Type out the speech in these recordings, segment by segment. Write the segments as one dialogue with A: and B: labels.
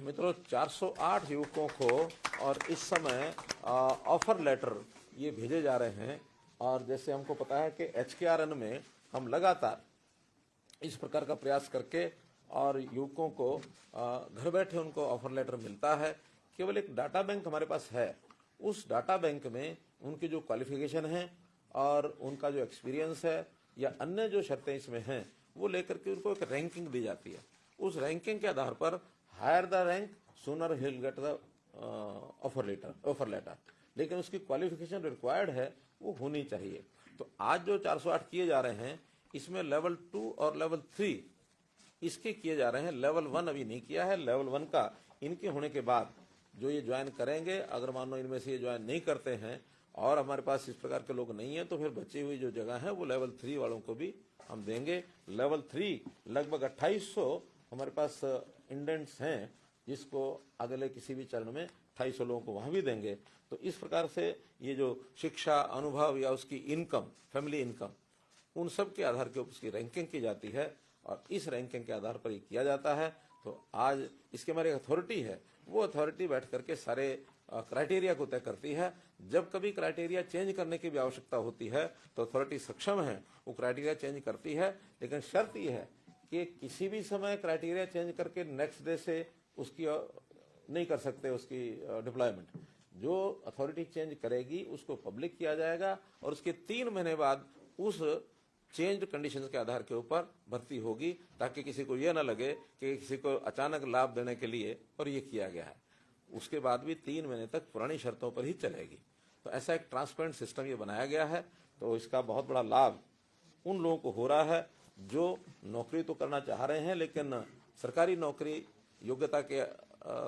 A: मित्रों 408 युवकों को और इस समय ऑफर लेटर ये भेजे जा रहे हैं। और जैसे हमको पता है कि HKRN में हम लगातार इस प्रकार का प्रयास करके और युवकों को घर बैठे उनको ऑफर लेटर मिलता है। केवल एक डाटा बैंक हमारे पास है, उस डाटा बैंक में उनकी जो क्वालिफिकेशन है और उनका जो एक्सपीरियंस है या अन्य जो शर्तें इसमें हैं वो लेकर के उनको एक रैंकिंग दी जाती है। उस रैंकिंग के आधार पर हायर द रैंक सूनर ही will get the offer letter, लेकिन उसकी क्वालिफिकेशन रिक्वायर्ड है वो होनी चाहिए। तो आज जो 408 किए जा रहे हैं इसमें लेवल 2 और लेवल 3 इसके किए जा रहे हैं। लेवल 1 अभी नहीं किया है। लेवल 1 का इनके होने के बाद जो ये ज्वाइन करेंगे, अगर मान लो इनमें से ये ज्वाइन नहीं करते हैं और हमारे पास इस प्रकार के लोग नहीं है तो फिर बची हुई जो जगह है वो लेवल 3 वालों को भी हम देंगे। लेवल 3 लगभग 2800 हमारे पास इंडेंट्स हैं, जिसको अगले किसी भी चरण में 2800 लोगों को वहां भी देंगे। तो इस प्रकार से ये जो शिक्षा, अनुभव या उसकी इनकम, फैमिली इनकम, उन सब के आधार के ऊपर उसकी रैंकिंग की जाती है और इस रैंकिंग के आधार पर ये किया जाता है। तो आज इसके हमारी अथॉरिटी है, वो अथॉरिटी बैठ करके सारे क्राइटेरिया को तय करती है। जब कभी क्राइटेरिया चेंज करने की भी आवश्यकता होती है तो अथॉरिटी सक्षम है, वो क्राइटेरिया चेंज करती है। लेकिन शर्त ये है कि किसी भी समय क्राइटेरिया चेंज करके नेक्स्ट डे से उसकी नहीं कर सकते उसकी डिप्लॉयमेंट। जो अथॉरिटी चेंज करेगी उसको पब्लिक किया जाएगा और उसके 3 महीने बाद उस चेंज्ड कंडीशंस के आधार के ऊपर भर्ती होगी, ताकि किसी को यह ना लगे कि किसी को अचानक लाभ देने के लिए और ये किया गया है। उसके बाद भी 3 महीने तक पुरानी शर्तों पर ही चलेगी। तो ऐसा एक ट्रांसपेरेंट सिस्टम ये बनाया गया है। तो इसका बहुत बड़ा लाभ उन लोगों को हो रहा है जो नौकरी तो करना चाह रहे हैं लेकिन सरकारी नौकरी योग्यता के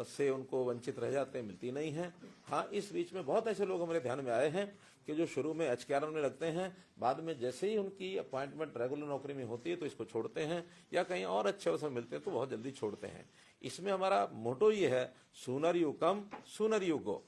A: से उनको वंचित रह जाते हैं, मिलती नहीं है। हाँ, इस बीच में बहुत ऐसे लोग हमारे ध्यान में आए हैं कि जो शुरू में HKRN में लगते हैं, बाद में जैसे ही उनकी अपॉइंटमेंट रेगुलर नौकरी में होती है तो इसको छोड़ते हैं या कहीं और अच्छे अवसर मिलते हैं तो बहुत जल्दी छोड़ते हैं। इसमें हमारा मोटो ये है, sooner you come sooner you go,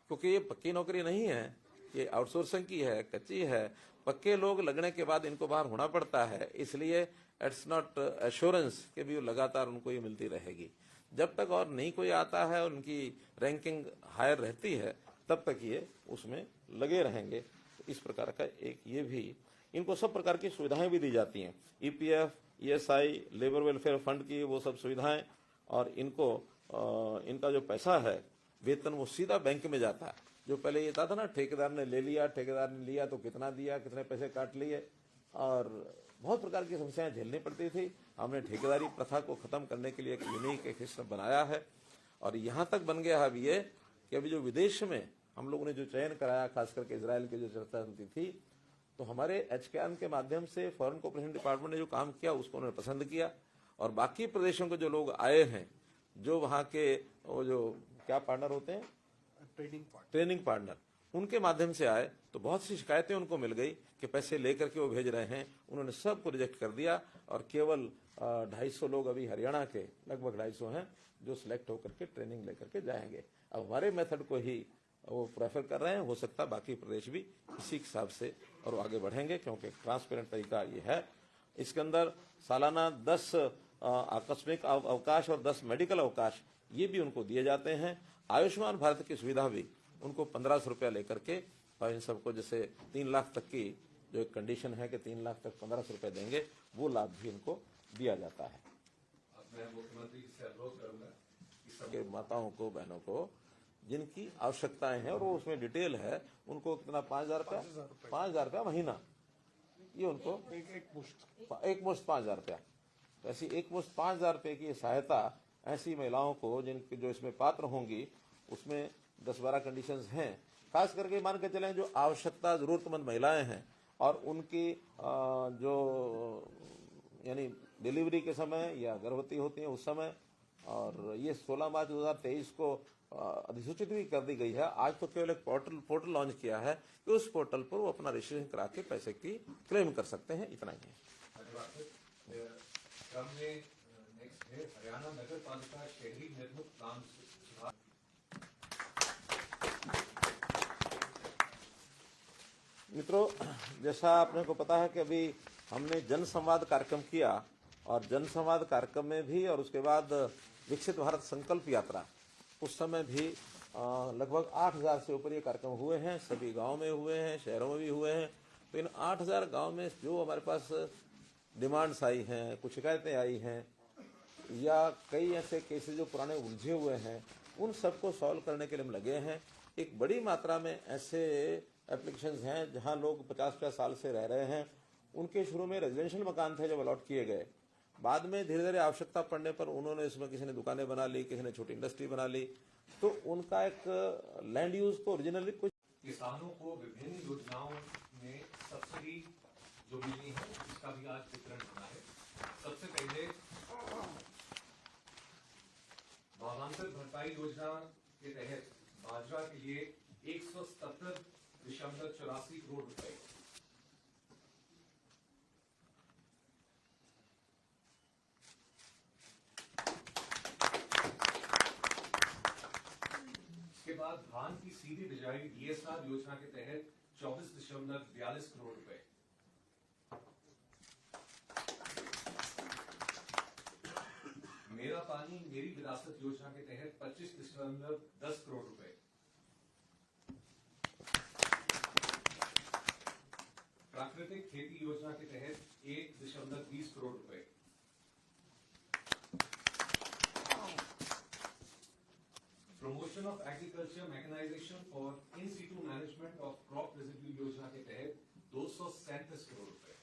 A: क्योंकि ये पक्की नौकरी नहीं है, ये आउटसोर्सिंग की है, कच्ची है। पक्के लोग लगने के बाद इनको बाहर होना पड़ता है, इसलिए इट्स नॉट एश्योरेंस कि भी लगातार उनको ये मिलती रहेगी। जब तक और नहीं कोई आता है, उनकी रैंकिंग हायर रहती है, तब तक ये उसमें लगे रहेंगे। तो इस प्रकार का एक ये भी इनको सब प्रकार की सुविधाएं भी दी जाती हैं, EPF, ESI, labour welfare fund की वो सब सुविधाएं। और इनको इनका जो पैसा है वेतन वो सीधा बैंक में जाता है। जो पहले ये था ना, ठेकेदार ने ले लिया, ठेकेदार ने लिया तो कितना दिया, कितने पैसे काट लिए, और बहुत प्रकार की समस्याएं झेलनी पड़ती थी। हमने ठेकेदारी प्रथा को खत्म करने के लिए एक यूनिक एक सिस्टम बनाया है। और यहाँ तक बन गया है अभी ये कि अभी जो विदेश में हम लोगों ने जो चयन कराया, खास करके इजराइल की जो चर्चा होती थी, तो हमारे HKRN के माध्यम से फॉरेन कोऑपरेशन डिपार्टमेंट ने जो काम किया उसको उन्होंने पसंद किया। और बाकी प्रदेशों के जो लोग आए हैं, जो वहाँ के वो जो क्या पार्टनर होते हैं, ट्रेनिंग पार्टनर, उनके माध्यम से आए तो बहुत सी शिकायतें उनको मिल गई कि पैसे लेकर के वो भेज रहे हैं। उन्होंने सबको रिजेक्ट कर दिया और केवल 250 लोग अभी हरियाणा के लगभग 250 हैं जो सिलेक्ट होकर के ट्रेनिंग लेकर के जाएंगे। अब हमारे मेथड को ही वो प्रेफर कर रहे हैं। हो सकता है बाकी प्रदेश भी इसी हिसाब से और आगे बढ़ेंगे, क्योंकि ट्रांसपेरेंट तरीका ये है। इसके अंदर सालाना 10 आकस्मिक अवकाश और 10 मेडिकल अवकाश ये भी उनको दिए जाते हैं। आयुष्मान भारत की सुविधा भी उनको 1500 रुपया लेकर के, और इन सबको जैसे 3 लाख तक की जो एक कंडीशन है कि 3 लाख तक 1500 रुपया देंगे, वो लाभ भी इनको दिया जाता है।
B: मैं मुख्यमंत्री से अनुरोध करूंगा
A: कि माताओं को, बहनों को जिनकी आवश्यकताएं हैं और वो उसमें डिटेल है, उनको कितना 5000 रुपया, 5000 रुपया महीना, ये उनको एक मुश्त 5000 रुपया। तो ऐसी एक मुश्त 5000 रुपये की सहायता ऐसी महिलाओं को जिनकी जो इसमें पात्र होंगी, उसमें 10-12 कंडीशंस हैं। खास करके मान के चलें जो आवश्यकता जरूरतमंद महिलाएं हैं और उनकी जो यानी डिलीवरी के समय या गर्भवती होती हैं उस समय। और ये 16 मार्च 2023 को अधिसूचित भी कर दी गई है। आज तो केवल एक पोर्टल लॉन्च किया है कि उस पोर्टल पर वो अपना रजिस्ट्रेशन करा के पैसे की क्लेम कर सकते हैं। इतना ही है।
B: हरियाणा नगर पालिका शहरी निर्मित प्लान सुधार।
A: मित्रों, जैसा आपने को पता है कि अभी हमने जन संवाद कार्यक्रम किया और जन संवाद कार्यक्रम में भी और उसके बाद विकसित भारत संकल्प यात्रा, उस समय भी लगभग 8,000 से ऊपर ये कार्यक्रम हुए हैं। सभी गांव में हुए हैं, शहरों में भी हुए हैं। तो इन 8,000 गांव में जो हमारे पास डिमांड्स आई हैं, कुछ शिकायतें आई हैं, या कई ऐसे केसेस जो पुराने उलझे हुए हैं, उन सबको सॉल्व करने के लिए हम लगे हैं। एक बड़ी मात्रा में ऐसे एप्लीकेशंस हैं जहां लोग 50-50 साल से रह रहे हैं। उनके शुरू में रेजिडेंशियल मकान थे जो अलॉट किए गए, बाद में धीरे धीरे आवश्यकता पड़ने पर उन्होंने इसमें किसी ने दुकानें बना ली, किसी ने छोटी इंडस्ट्री बना ली। तो उनका एक लैंड यूज तो ओरिजिनली कुछ
B: किसानों को विभिन्न योजनाओं में सब्सिडी जो मिली है इसका भी आज वितरण होना है। सबसे पहले भावांतर भरपाई योजना के तहत बाजरा के लिए 177.84 करोड़ रुपए, इसके बाद धान की सीधी बिजाई DSR योजना के तहत 24.42 करोड़ रुपए, मेरा पानी मेरी विरासत योजना के तहत 25.10 करोड़ रुपए, प्राकृतिक खेती योजना के तहत 1.20 करोड़ रुपए, promotion of agriculture mechanisation for in situ management of crop residue योजना के तहत 237 करोड़ रुपए,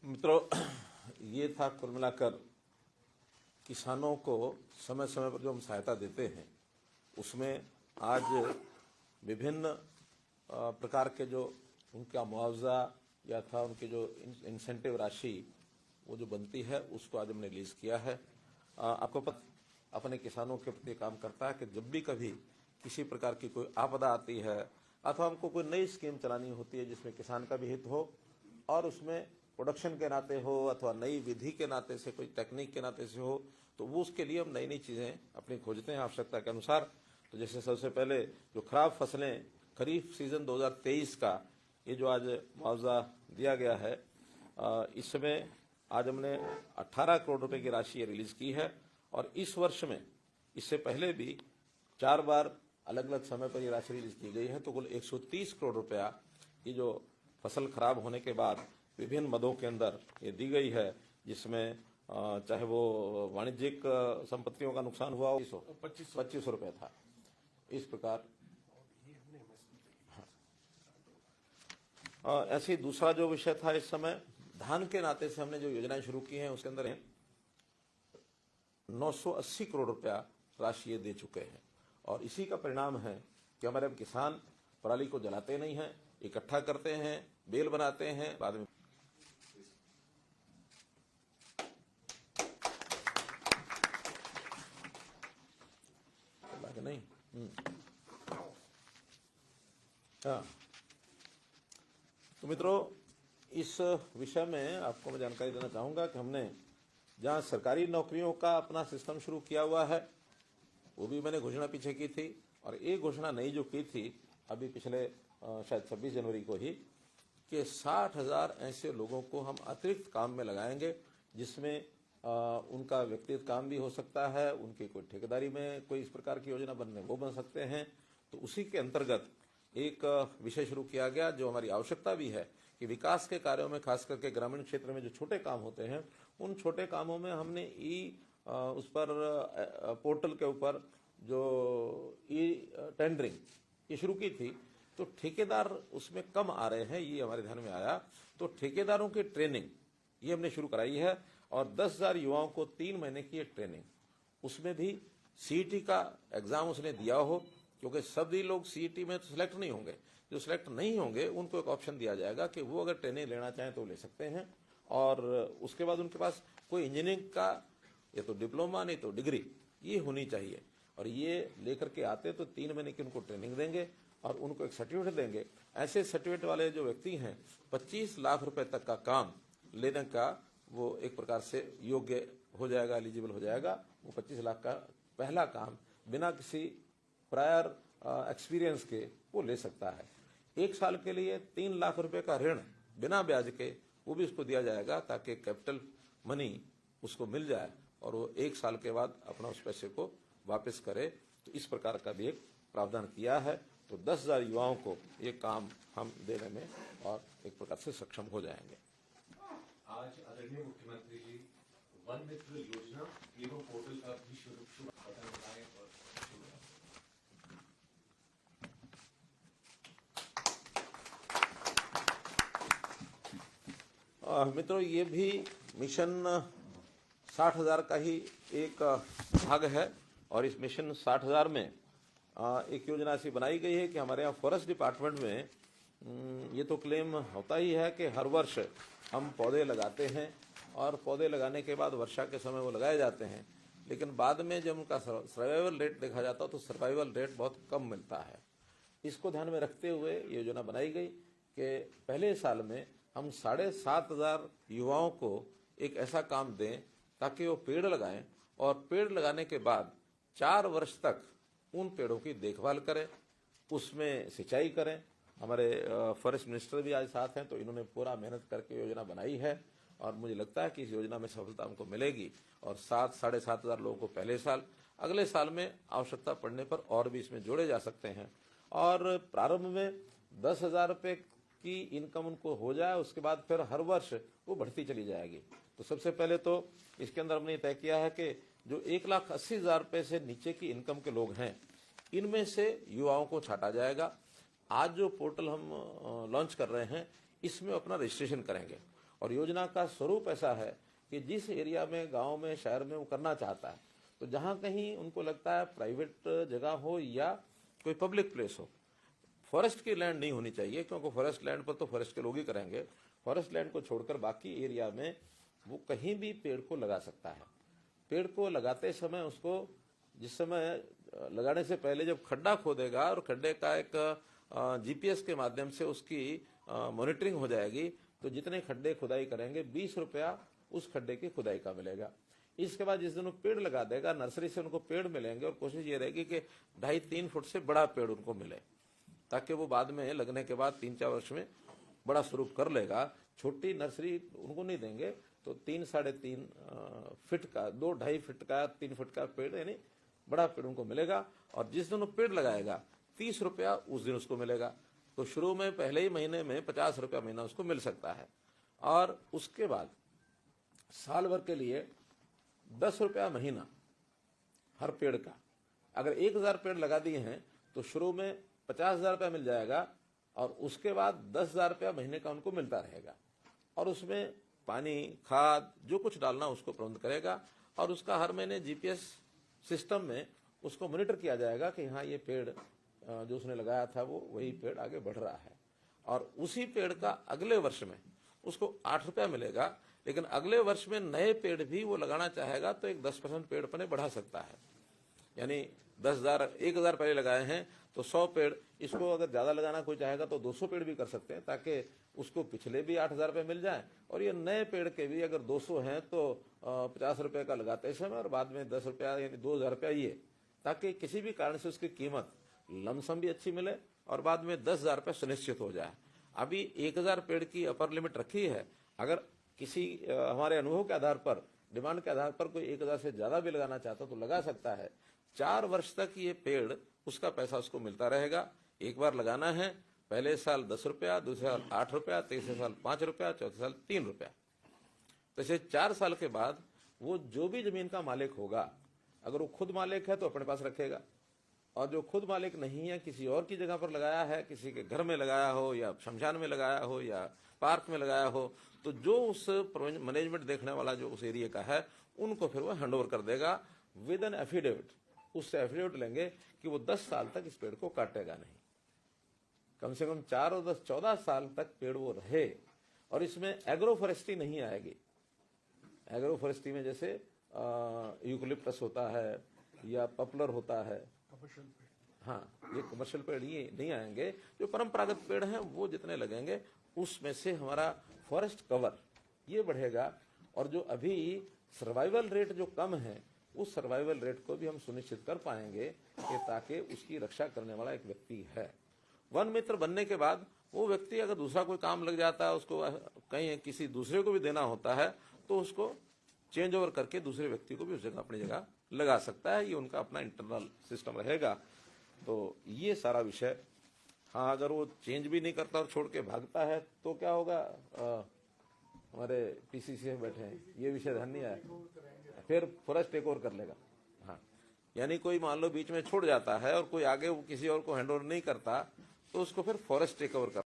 A: मित्रों, ये था कुल मिलाकर किसानों को समय समय पर जो हम सहायता देते हैं, उसमें आज विभिन्न प्रकार के जो उनका मुआवजा या था, उनकी जो इंसेंटिव राशि वो जो बनती है, उसको आज हमने रिलीज किया है। आपको पता अपने किसानों के प्रति काम करता है कि जब भी कभी किसी प्रकार की कोई आपदा आती है अथवा हमको कोई नई स्कीम चलानी होती है जिसमें किसान का भी हित हो और उसमें प्रोडक्शन के नाते हो अथवा नई विधि के नाते से, कोई टेक्निक के नाते से हो, तो वो उसके लिए हम नई नई चीजें अपनी खोजते हैं आवश्यकता के अनुसार। तो जैसे सबसे पहले जो खराब फसलें खरीफ सीजन 2023 का ये जो आज मुआवजा दिया गया है, इसमें आज हमने 18 करोड़ रुपए की राशि रिलीज की है। और इस वर्ष में इससे पहले भी 4 बार अलग अलग समय पर ये राशि रिलीज की गई है। तो कुल 130 करोड़ रुपया ये जो फसल खराब होने के बाद विभिन्न मदों के अंदर ये दी गई है, जिसमें चाहे वो वाणिज्यिक संपत्तियों का नुकसान हुआ हो 25 रुपये था। इस प्रकार ऐसे ही दूसरा जो विषय था, इस समय धान के नाते से हमने जो योजनाएं शुरू की हैं उसके अंदर 980 करोड़ रुपया राशि ये दे चुके हैं। और इसी का परिणाम है कि हमारे अब किसान पराली को जलाते नहीं हैं, इकट्ठा करते हैं, बेल बनाते हैं, बाद में नहीं। हाँ, तो मित्रों, इस विषय में आपको मैं जानकारी देना चाहूंगा कि हमने जहां सरकारी नौकरियों का अपना सिस्टम शुरू किया हुआ है, वो भी मैंने घोषणा पीछे की थी। और एक घोषणा नई जो की थी अभी पिछले शायद 26 जनवरी को ही, कि 60,000 ऐसे लोगों को हम अतिरिक्त काम में लगाएंगे, जिसमें उनका व्यक्तिगत काम भी हो सकता है, उनकी कोई ठेकेदारी में कोई इस प्रकार की योजना बनने वो बन सकते हैं। तो उसी के अंतर्गत एक विषय शुरू किया गया जो हमारी आवश्यकता भी है कि विकास के कार्यों में, खास करके ग्रामीण क्षेत्र में जो छोटे काम होते हैं, उन छोटे कामों में हमने उस पर पोर्टल के ऊपर जो टेंडरिंग ये शुरू की थी। तो ठेकेदार उसमें कम आ रहे हैं, ये हमारे ध्यान में आया। तो ठेकेदारों की ट्रेनिंग ये हमने शुरू कराई है और 10,000 युवाओं को 3 महीने की एक ट्रेनिंग, उसमें भी सीईटी का एग्जाम उसने दिया हो, क्योंकि सभी लोग सीईटी में तो सिलेक्ट नहीं होंगे। जो सिलेक्ट नहीं होंगे उनको एक ऑप्शन दिया जाएगा कि वो अगर ट्रेनिंग लेना चाहें तो ले सकते हैं। और उसके बाद उनके पास कोई इंजीनियरिंग का या तो डिप्लोमा नहीं तो डिग्री ये होनी चाहिए। और ये लेकर के आते तो 3 महीने की उनको ट्रेनिंग देंगे और उनको एक सर्टिफिकेट देंगे। ऐसे सर्टिफिकेट वाले जो व्यक्ति हैं 25 लाख रुपए तक का काम लेने का वो एक प्रकार से योग्य हो जाएगा, एलिजिबल हो जाएगा। वो 25 लाख का पहला काम बिना किसी प्रायर एक्सपीरियंस के वो ले सकता है। 1 साल के लिए 3 लाख रुपए का ऋण बिना ब्याज के वो भी उसको दिया जाएगा ताकि कैपिटल मनी उसको मिल जाए और वो 1 साल के बाद अपना उस पैसे को वापस करे। तो इस प्रकार का भी एक प्रावधान किया है। तो 10,000 युवाओं को ये काम हम देने में और एक प्रकार से सक्षम हो जाएंगे।
B: आज आदरणीय मुख्यमंत्री जी वन मित्र योजना एवं पोर्टल का भी शुभ बटन लगाएं और
A: मित्रों, ये भी मिशन 60,000 का ही एक भाग है और इस मिशन 60,000 में एक योजना ऐसी बनाई गई है कि हमारे यहाँ फॉरेस्ट डिपार्टमेंट में ये तो क्लेम होता ही है कि हर वर्ष हम पौधे लगाते हैं और पौधे लगाने के बाद वर्षा के समय वो लगाए जाते हैं, लेकिन बाद में जब उनका सर्वाइवल रेट देखा जाता है तो सर्वाइवल रेट बहुत कम मिलता है। इसको ध्यान में रखते हुए योजना बनाई गई कि पहले साल में हम 7,500 युवाओं को एक ऐसा काम दें ताकि वो पेड़ लगाएं और पेड़ लगाने के बाद 4 वर्ष तक उन पेड़ों की देखभाल करें, उसमें सिंचाई करें। हमारे फॉरेस्ट मिनिस्टर भी आज साथ हैं, तो इन्होंने पूरा मेहनत करके योजना बनाई है और मुझे लगता है कि इस योजना में सफलता हमको मिलेगी और 7,500 लोगों को पहले साल, अगले साल में आवश्यकता पड़ने पर और भी इसमें जोड़े जा सकते हैं। और प्रारंभ में 10,000 रुपये की इनकम उनको हो जाए, उसके बाद फिर हर वर्ष वो बढ़ती चली जाएगी। तो सबसे पहले तो इसके अंदर हमने तय किया है कि जो 1,80,000 रुपये से नीचे की इनकम के लोग हैं, इनमें से युवाओं को छांटा जाएगा। आज जो पोर्टल हम लॉन्च कर रहे हैं, इसमें अपना रजिस्ट्रेशन करेंगे और योजना का स्वरूप ऐसा है कि जिस एरिया में, गांव में, शहर में वो करना चाहता है, तो जहां कहीं उनको लगता है प्राइवेट जगह हो या कोई पब्लिक प्लेस हो, फॉरेस्ट की लैंड नहीं होनी चाहिए, क्योंकि फॉरेस्ट लैंड पर तो फॉरेस्ट के लोग ही करेंगे। फॉरेस्ट लैंड को छोड़कर बाकी एरिया में वो कहीं भी पेड़ को लगा सकता है। पेड़ को लगाते समय उसको जिस समय लगाने से पहले जब खड्डा खोदेगा और खड्डे का एक जीपीएस के माध्यम से उसकी मॉनिटरिंग हो जाएगी, तो जितने खड्डे खुदाई करेंगे 20 रुपया उस खड्डे की खुदाई का मिलेगा। इसके बाद जिस दिन वो पेड़ लगा देगा, नर्सरी से उनको पेड़ मिलेंगे और कोशिश ये रहेगी कि 2.5-3 फुट से बड़ा पेड़ उनको मिले, ताकि वो बाद में लगने के बाद 3-4 वर्ष में बड़ा स्वरूप कर लेगा। छोटी नर्सरी उनको नहीं देंगे, तो 3-3.5 फीट का, 2-2.5 फीट का, 3 फीट का पेड़, यानी बड़ा पेड़ उनको मिलेगा। और जिस दिन वो पेड़ लगाएगा 30 रुपया उस दिन उसको मिलेगा। तो शुरू में पहले ही महीने में 50 रुपया महीना उसको मिल सकता है और उसके बाद साल भर के लिए 10 रुपया महीना हर पेड़ का। अगर 1,000 पेड़ लगा दिए हैं तो शुरू में 50,000 रुपया मिल जाएगा और उसके बाद 10,000 रुपया महीने का उनको मिलता रहेगा और उसमें पानी, खाद, जो कुछ डालना उसको प्रबंध करेगा और उसका हर महीने जीपीएस सिस्टम में उसको मॉनिटर किया जाएगा कि हाँ, ये पेड़ जो उसने लगाया था वो वही पेड़ आगे बढ़ रहा है। और उसी पेड़ का अगले वर्ष में उसको 8 रुपया मिलेगा, लेकिन अगले वर्ष में नए पेड़ भी वो लगाना चाहेगा तो एक 10% पेड़ अपने बढ़ा सकता है। यानी 1,000 पहले लगाए हैं तो 100 पेड़, इसको अगर ज्यादा लगाना कोई चाहेगा तो 200 पेड़ भी कर सकते हैं, ताकि उसको पिछले भी 8,000 रुपये मिल जाए और ये नए पेड़ के भी अगर 200 हैं तो 50 रुपये का लगाते समय और बाद में 10 रुपया यानी 2,000 रुपया, ये ताकि किसी भी कारण से उसकी कीमत लमसम भी अच्छी मिले और बाद में 10,000 रुपये सुनिश्चित हो जाए। अभी 1,000 पेड़ की अपर लिमिट रखी है। अगर किसी हमारे अनुभव के आधार पर, डिमांड के आधार पर कोई 1,000 से ज्यादा भी लगाना चाहता तो लगा सकता है। 4 वर्ष तक ये पेड़, उसका पैसा उसको मिलता रहेगा। एक बार लगाना है, पहले साल 10 रुपया, दूसरे साल 8 रुपया, तीसरे साल 5 रुपया, चौथे साल 3 रुपया। तो इसे 4 साल के बाद वो जो भी जमीन का मालिक होगा, अगर वो खुद मालिक है तो अपने पास रखेगा और जो खुद मालिक नहीं है, किसी और की जगह पर लगाया है, किसी के घर में लगाया हो या शमशान में लगाया हो या पार्क में लगाया हो, तो जो उस मैनेजमेंट देखने वाला जो उस एरिया का है, उनको फिर वो हैंड ओवर कर देगा विद एन एफिडेविट। उससे एफिडेविट लेंगे कि वो 10 साल तक इस पेड़ को काटेगा नहीं, कम से कम 4 और 10, 14 साल तक पेड़ वो रहे। और इसमें एग्रो फॉरेस्ट्री नहीं आएगी। एग्रो फॉरेस्ट्री में जैसे यूकलिप्टस होता है या पॉपुलर होता है, हाँ, ये कमर्शियल पेड़ ये नहीं आएंगे। जो परंपरागत पेड़ हैं वो जितने लगेंगे उसमें से हमारा फॉरेस्ट कवर ये बढ़ेगा। और जो अभी सर्वाइवल रेट जो कम है, उस सर्वाइवल रेट को भी हम सुनिश्चित कर पाएंगे कि ताकि उसकी रक्षा करने वाला एक व्यक्ति है। वन मित्र बनने के बाद वो व्यक्ति अगर दूसरा कोई काम लग जाता है, उसको कहीं किसी दूसरे को भी देना होता है, तो उसको चेंज ओवर करके दूसरे व्यक्ति को भी उस जगह अपनी जगह लगा सकता है। ये उनका अपना इंटरनल सिस्टम रहेगा। तो ये सारा विषय, हाँ, अगर वो चेंज भी नहीं करता और छोड़ के भागता है तो क्या होगा? हमारे पीसीसी में बैठे हैं, ये विषय ध्यान नहीं आया, फिर फॉरेस्ट टेक ओवर कर लेगा। हाँ, यानी कोई मान लो बीच में छोड़ जाता है और कोई आगे वो किसी और को हैंड ओवर नहीं करता, तो उसको फिर फॉरेस्ट टेक ओवर कर